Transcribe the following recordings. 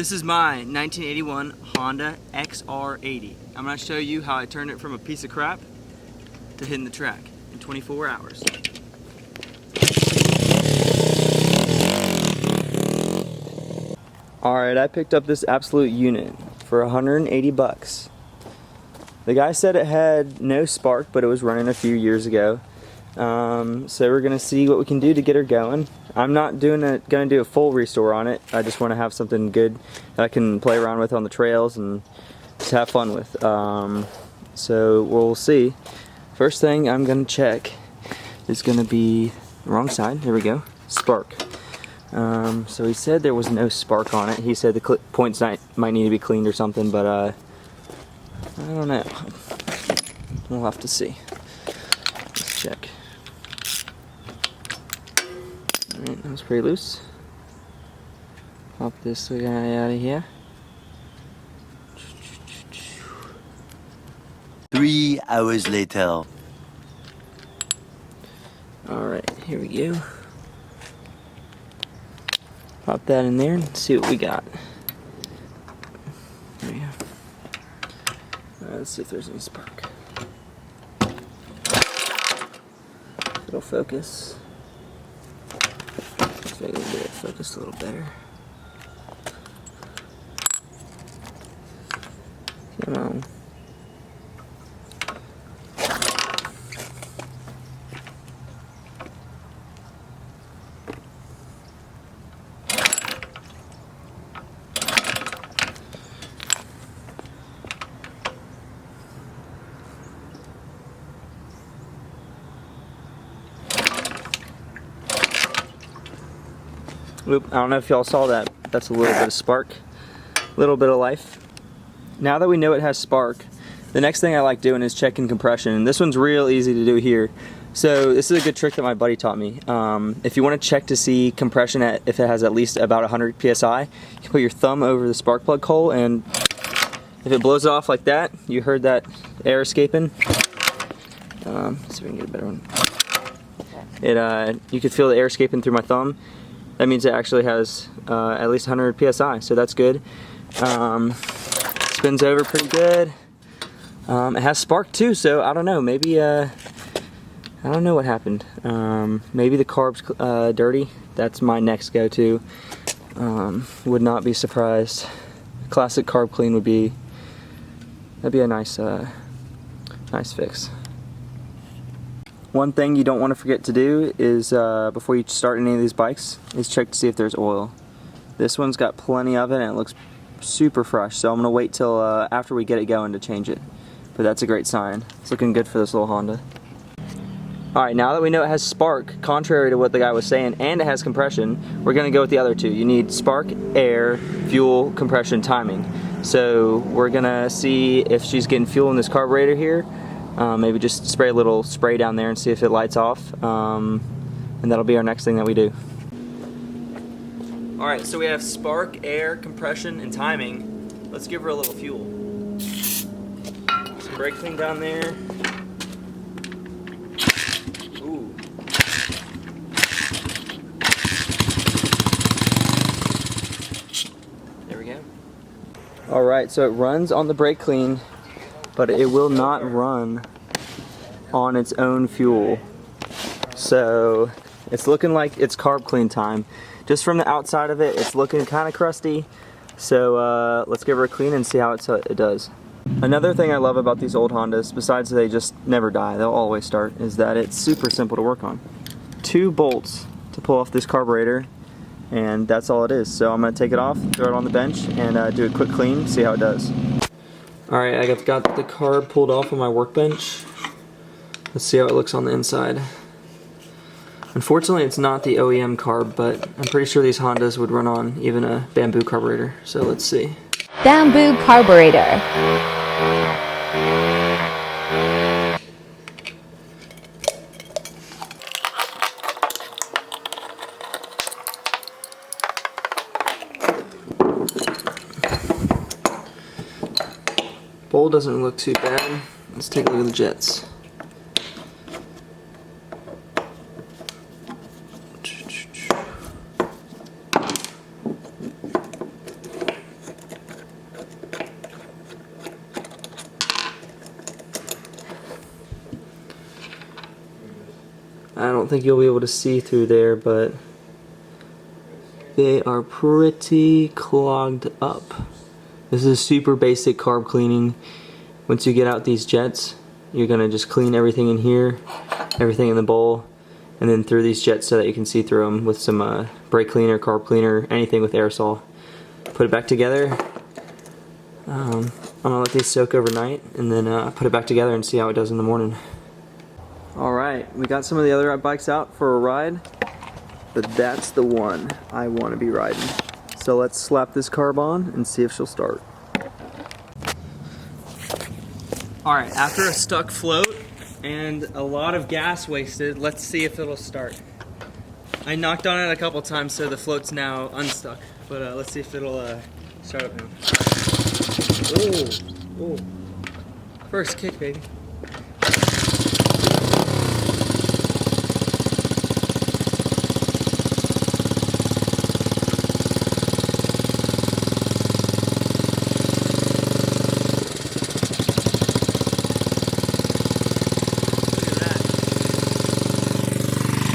This is my 1981 Honda XR80. I'm going to show you how I turned it from a piece of crap to hitting the track in 24 hours. Alright, I picked up this absolute unit for 180 bucks. The guy said it had no spark, but it was running a few years ago. So we're going to see what we can do to get her going. I'm not going to do a full restore on it. I just want to have something good that I can play around with on the trails and just have fun with. So we'll see. First thing I'm going to check is going to be the wrong side. There we go. Spark. So he said there was no spark on it. He said the points might need to be cleaned or something, but I don't know. We'll have to see. Let's check. Alright, that was pretty loose. Pop this guy out of here. 3 hours later. Alright, here we go. Pop that in there and see what we got. There we go. Let's see if there's any spark. It'll focus. Let's make it get it focused a little better. Come on. Oop, I don't know if y'all saw that. That's a little bit of spark, a little bit of life. Now that we know it has spark, the next thing I like doing is checking compression. And this one's real easy to do here. So this is a good trick that my buddy taught me. If you want to check to see compression if it has at least about 100 psi, you can put your thumb over the spark plug hole, and if it blows it off like that, you heard that air escaping. Let's see if we can get a better one. You could feel the air escaping through my thumb. That means it actually has at least 100 psi, so that's good. Spins over pretty good. It has spark too, so I don't know. Maybe I don't know what happened. Maybe the carb's dirty. That's my next go-to. Would not be surprised. Classic carb clean would be. That'd be a nice, nice fix. One thing you don't want to forget to do is, before you start any of these bikes, is check to see if there's oil. This one's got plenty of it and it looks super fresh, so I'm going to wait till after we get it going to change it. But that's a great sign. It's looking good for this little Honda. Alright, now that we know it has spark, contrary to what the guy was saying, and it has compression, we're going to go with the other two. You need spark, air, fuel, compression, timing. So we're going to see if she's getting fuel in this carburetor here. Maybe just spray a little spray down there and see if it lights off, and that'll be our next thing that we do. Alright, so we have spark, air, compression, and timing. Let's give her a little fuel. Some brake clean down there. Ooh. There we go. Alright, so it runs on the brake clean, but it will not run on its own fuel. So it's looking like it's carb clean time. Just from the outside of it, it's looking kind of crusty. So let's give her a clean and see how it does. Another thing I love about these old Hondas, besides they just never die, they'll always start, is that it's super simple to work on. 2 bolts to pull off this carburetor, and that's all it is. So I'm going to take it off, throw it on the bench, and do a quick clean, see how it does. Alright, I got the carb pulled off on my workbench. Let's see how it looks on the inside. Unfortunately, it's not the OEM carb, but I'm pretty sure these Hondas would run on even a bamboo carburetor. So let's see. Bamboo carburetor. Bowl doesn't look too bad. Let's take a look at the jets. I don't think you'll be able to see through there, but they are pretty clogged up. This is super basic carb cleaning. Once you get out these jets, you're gonna just clean everything in here, everything in the bowl, and then through these jets so that you can see through them with some brake cleaner, carb cleaner, anything with aerosol. Put it back together. I'm gonna let these soak overnight and then put it back together and see how it does in the morning. Alright, we got some of the other bikes out for a ride, but that's the one I want to be riding. So let's slap this carb on and see if she'll start. Alright, after a stuck float and a lot of gas wasted, let's see if it'll start. I knocked on it a couple times so the float's now unstuck, but let's see if it'll start up now. Oh, first kick, baby.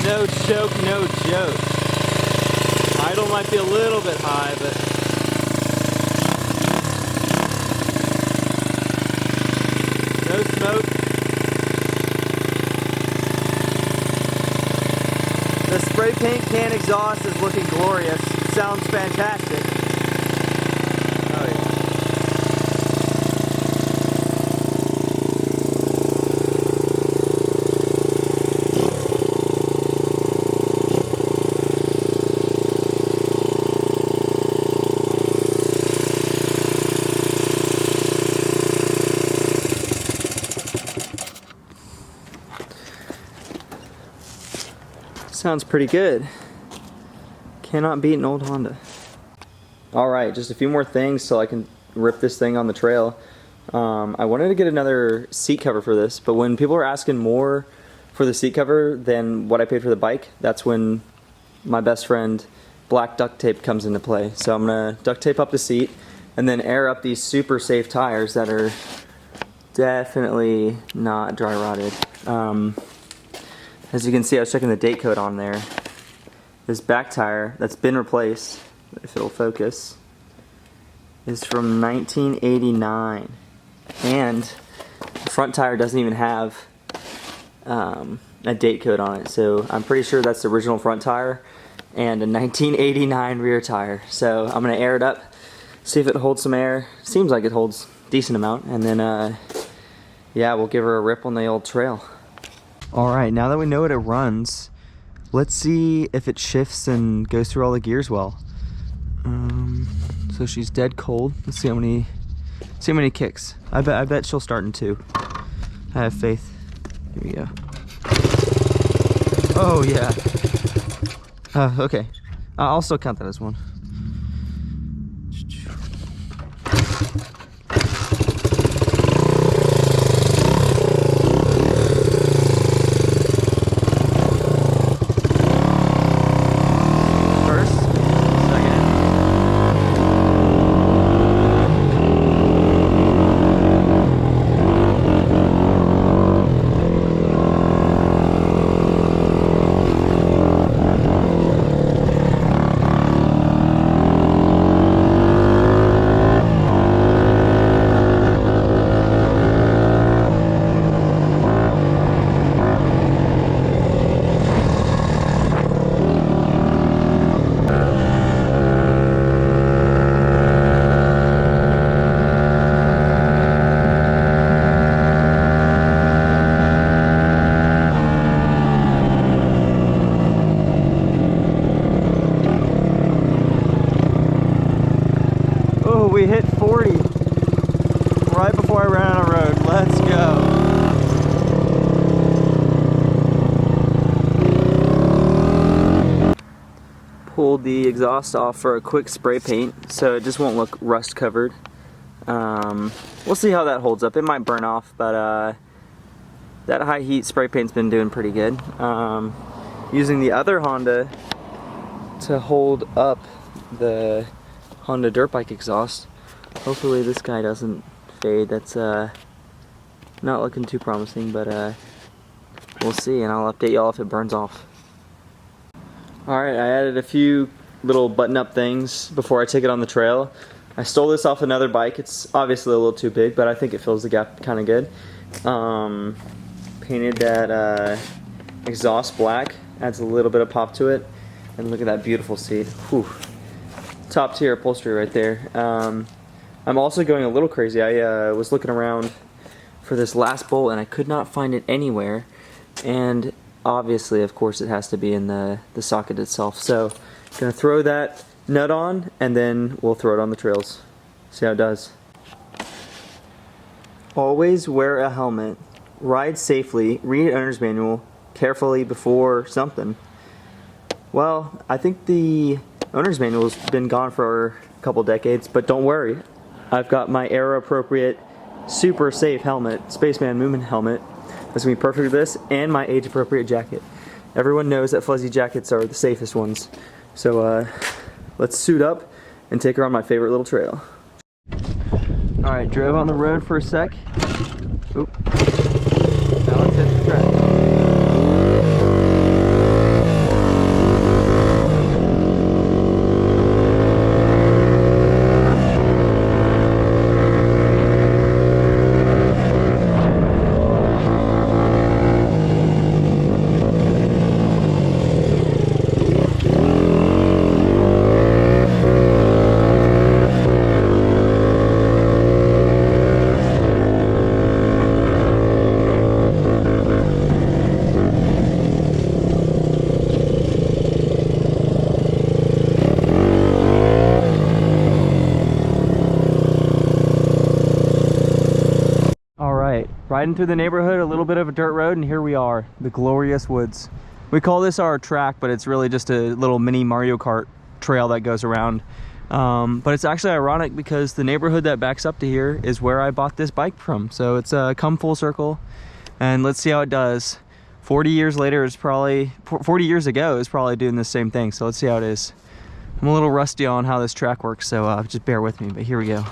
No choke, no joke. Idle might be a little bit high, but no smoke. The spray paint can exhaust is looking glorious. Sounds fantastic. Oh yeah. Sounds pretty good. Cannot beat an old Honda. Alright, just a few more things so I can rip this thing on the trail. I wanted to get another seat cover for this, but when people are asking more for the seat cover than what I paid for the bike, that's when my best friend black duct tape comes into play. So I'm gonna duct tape up the seat and then air up these super safe tires that are definitely not dry rotted. As you can see, I was checking the date code on there. This back tire that's been replaced, if it'll focus, is from 1989. And the front tire doesn't even have a date code on it. So I'm pretty sure that's the original front tire and a 1989 rear tire. So I'm gonna air it up, see if it holds some air. Seems like it holds a decent amount. And then, yeah, we'll give her a rip on the old trail. Alright, now that we know what it runs, let's see if it shifts and goes through all the gears well. So she's dead cold. Let's see how many kicks. I bet she'll start in 2. I have faith. Here we go. Oh yeah. Okay. I'll still count that as 1. We hit 40 right before I ran out of road. Let's go. Pulled the exhaust off for a quick spray paint so it just won't look rust covered. We'll see how that holds up. It might burn off, but that high heat spray paint's been doing pretty good. Using the other Honda to hold up the Honda dirt bike exhaust. Hopefully this guy doesn't fade. That's not looking too promising, but we'll see, and I'll update y'all if it burns off. Alright, I added a few little button-up things before I take it on the trail. I stole this off another bike. It's obviously a little too big, but I think it fills the gap kind of good. Painted that exhaust black, adds a little bit of pop to it. And look at that beautiful seat. Whew. Top tier upholstery right there. I'm also going a little crazy. I was looking around for this last bolt and I could not find it anywhere. And obviously, of course, it has to be in the socket itself. So I'm gonna throw that nut on and then we'll throw it on the trails. See how it does. Always wear a helmet. Ride safely. Read owner's manual carefully before something. Well, I think the owner's manual's been gone for a couple decades, but don't worry. I've got my era-appropriate, super safe helmet, Spaceman Movement helmet. That's gonna be perfect for this, and my age-appropriate jacket. Everyone knows that fuzzy jackets are the safest ones. So let's suit up and take her on my favorite little trail. Alright, drove on the road for a sec. Oop. Now let's hit the track. Riding through the neighborhood, a little bit of a dirt road, and here we are, the glorious woods. We call this our track, but it's really just a little mini Mario Kart trail that goes around. But it's actually ironic because the neighborhood that backs up to here is where I bought this bike from. So it's come full circle, and let's see how it does. 40 years later is probably, 40 years ago is probably doing the same thing. So let's see how it is. I'm a little rusty on how this track works, so just bear with me, but here we go.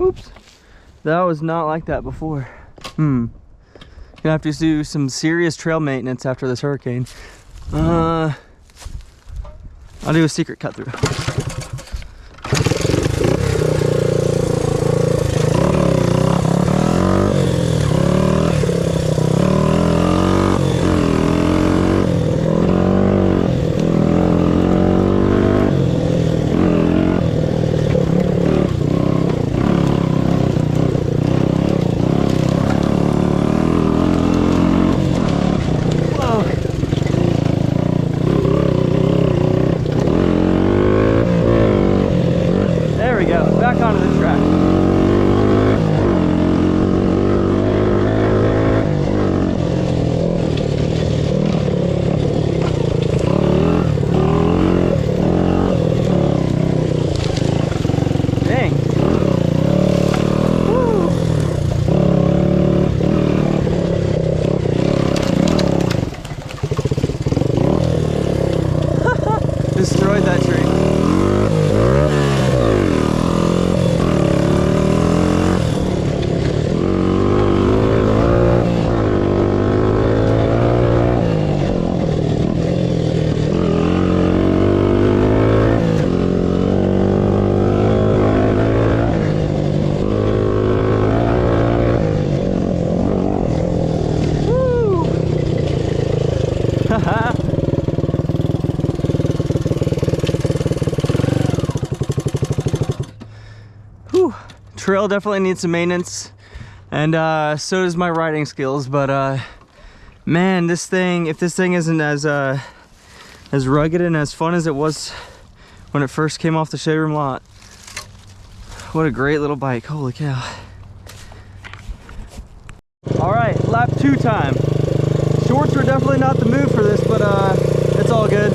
Oops, that was not like that before. Gonna have to do some serious trail maintenance after this hurricane. I'll do a secret cut through. Back onto the track. Dang. Woo. Destroyed that tree. Whew. Trail definitely needs some maintenance, and so does my riding skills, but man, this thing, if this thing isn't as rugged and as fun as it was when it first came off the showroom lot, what a great little bike. Holy cow. All right, lap 2 time. Shorts were definitely not the move for this, but it's all good.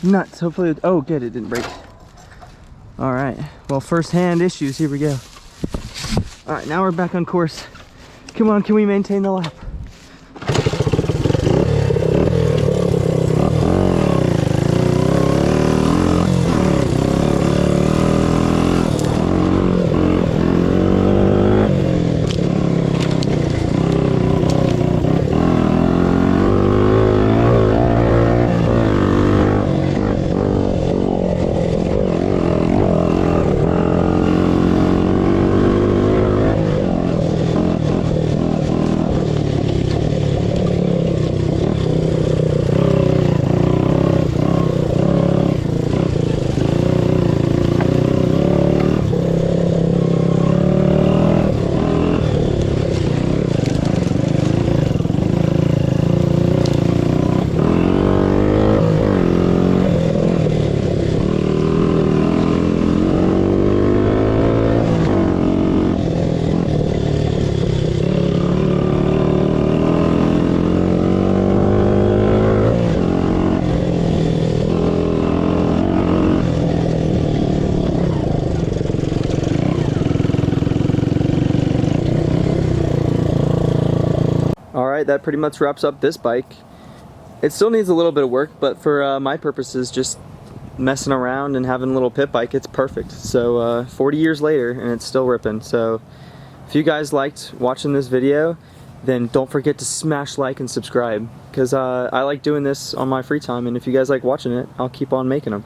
Nuts. Hopefully, oh good, it didn't break. All right, well, first-hand issues, here we go. All right, now we're back on course. Come on, can we maintain the lap? Alright, that pretty much wraps up this bike. It still needs a little bit of work, but for my purposes, just messing around and having a little pit bike, it's perfect. So 40 years later, and it's still ripping. So if you guys liked watching this video, then don't forget to smash like and subscribe, because I like doing this on my free time, and if you guys like watching it, I'll keep on making them.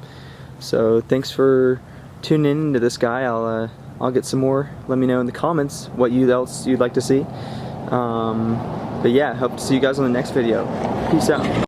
So thanks for tuning in into this guy. I'll get some more. Let me know in the comments what else you'd like to see. But yeah, hope to see you guys on the next video. Peace out.